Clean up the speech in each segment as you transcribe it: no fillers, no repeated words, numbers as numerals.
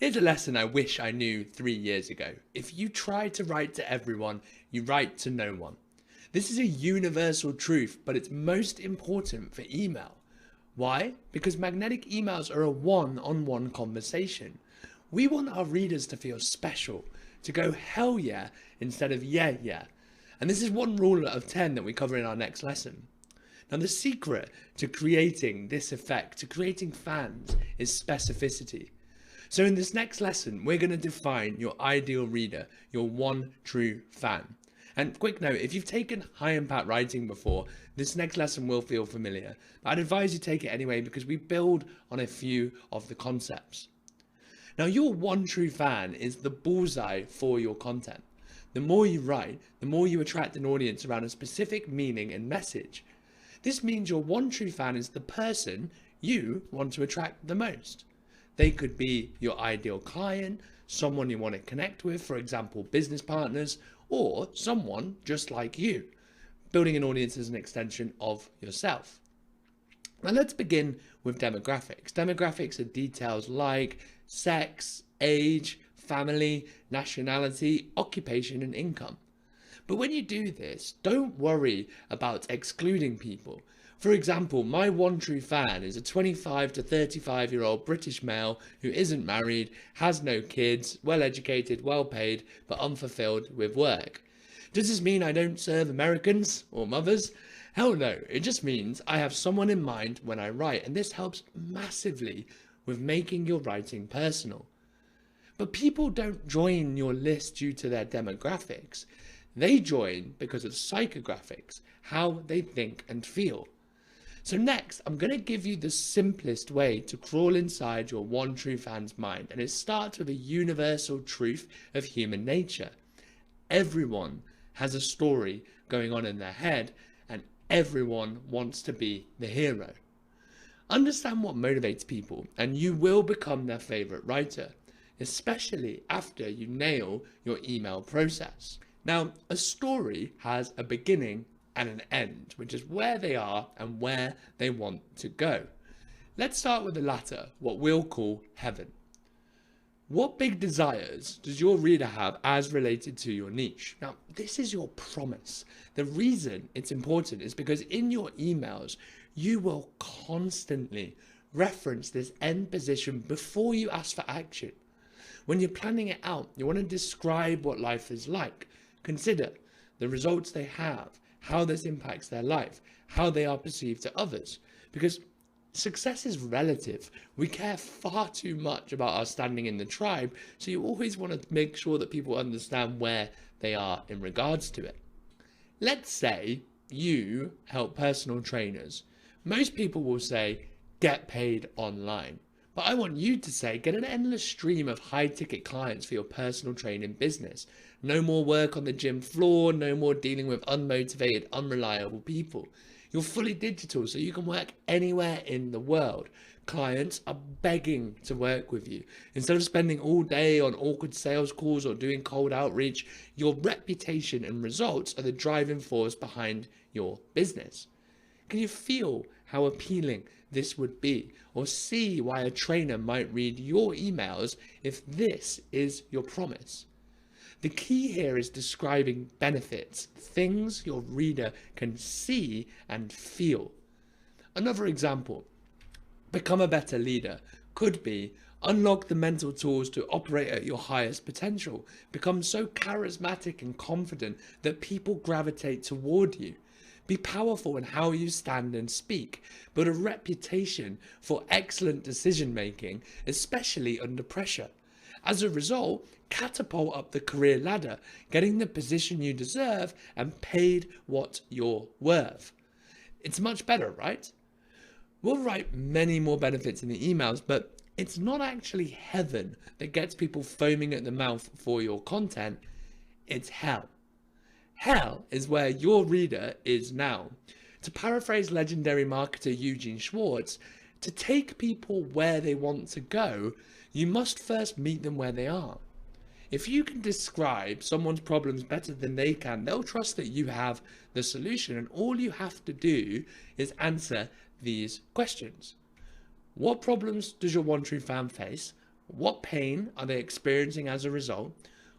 Here's a lesson I wish I knew 3 years ago. If you try to write to everyone, you write to no one. This is a universal truth, but it's most important for email. Why? Because magnetic emails are a one-on-one conversation. We want our readers to feel special, to go hell yeah instead of yeah yeah. And this is one rule out of 10 that we cover in our next lesson. Now the secret to creating this effect, to creating fans, is specificity. So in this next lesson, we're going to define your ideal reader, your one true fan. And quick note, if you've taken high impact writing before, this next lesson will feel familiar. But I'd advise you take it anyway because we build on a few of the concepts. Now your one true fan is the bullseye for your content. The more you write, the more you attract an audience around a specific meaning and message. This means your one true fan is the person you want to attract the most. They could be your ideal client, someone you want to connect with, for example, business partners, or someone just like you. Building an audience is an extension of yourself. Now let's begin with demographics. Demographics are details like sex, age, family, nationality, occupation, and income. But when you do this, don't worry about excluding people. For example, my one true fan is a 25 to 35-year-old British male who isn't married, has no kids, well educated, well paid, but unfulfilled with work. Does this mean I don't serve Americans or mothers? Hell no, it just means I have someone in mind when I write, and this helps massively with making your writing personal. But people don't join your list due to their demographics. They join because of psychographics, how they think and feel. So next, I'm going to give you the simplest way to crawl inside your one true fan's mind, and it starts with a universal truth of human nature. Everyone has a story going on in their head, and everyone wants to be the hero. Understand what motivates people, and you will become their favorite writer, especially after you nail your email process. Now, a story has a beginning and an end, which is where they are and where they want to go. Let's start with the latter, what we'll call heaven. What big desires does your reader have as related to your niche? Now, this is your promise. The reason it's important is because in your emails, you will constantly reference this end position before you ask for action. When you're planning it out, you want to describe what life is like. Consider the results they have, how this impacts their life, how they are perceived to others. Because success is relative. We care far too much about our standing in the tribe, so you always want to make sure that people understand where they are in regards to it. Let's say you help personal trainers. Most people will say, get paid online. But I want you to say, get an endless stream of high-ticket clients for your personal training business. No more work on the gym floor, no more dealing with unmotivated, unreliable people. You're fully digital, so you can work anywhere in the world. Clients are begging to work with you. Instead of spending all day on awkward sales calls or doing cold outreach, your reputation and results are the driving force behind your business. Can you feel how appealing this would be, or see why a trainer might read your emails if this is your promise? The key here is describing benefits, things your reader can see and feel. Another example, become a better leader, could be unlock the mental tools to operate at your highest potential, become so charismatic and confident that people gravitate toward you. Be powerful in how you stand and speak, build a reputation for excellent decision making, especially under pressure. As a result, catapult up the career ladder, getting the position you deserve and paid what you're worth. It's much better, right? We'll write many more benefits in the emails, but it's not actually heaven that gets people foaming at the mouth for your content. It's hell. Hell is where your reader is now. To paraphrase legendary marketer Eugene Schwartz, to take people where they want to go, you must first meet them where they are. If you can describe someone's problems better than they can, they'll trust that you have the solution, and all you have to do is answer these questions. What problems does your one true fan face? What pain are they experiencing as a result?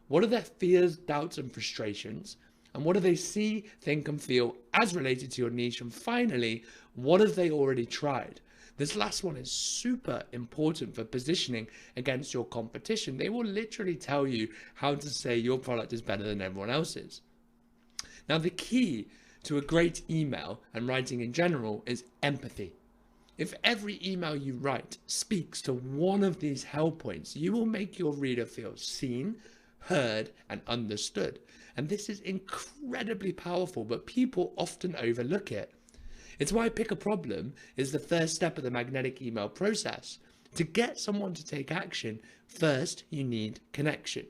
What are their fears, doubts, and frustrations? And what do they see, think, and feel as related to your niche? And finally, what have they already tried? This last one is super important for positioning against your competition. They will literally tell you how to say your product is better than everyone else's. Now, the key to a great email and writing in general is empathy. If every email you write speaks to one of these hell points, you will make your reader feel seen, heard, and understood. And this is incredibly powerful, but people often overlook it. It's why pick a problem is the first step of the magnetic email process. To get someone to take action, first you need connection.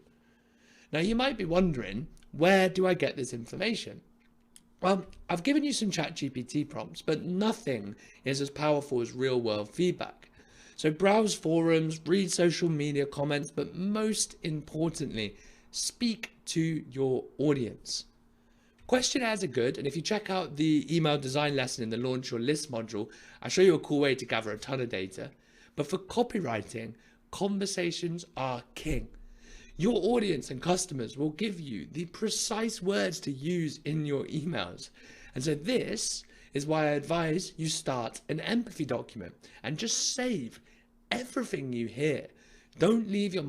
Now you might be wondering, where do I get this information? Well, I've given you some ChatGPT prompts, but nothing is as powerful as real-world feedback. So browse forums, read social media comments, but most importantly, speak to your audience. Questionnaires are good, and if you check out the email design lesson in the Launch Your List module, I show you a cool way to gather a ton of data. But for copywriting, conversations are king. Your audience and customers will give you the precise words to use in your emails. And so this is why I advise you start an empathy document and just save everything you hear. Don't leave your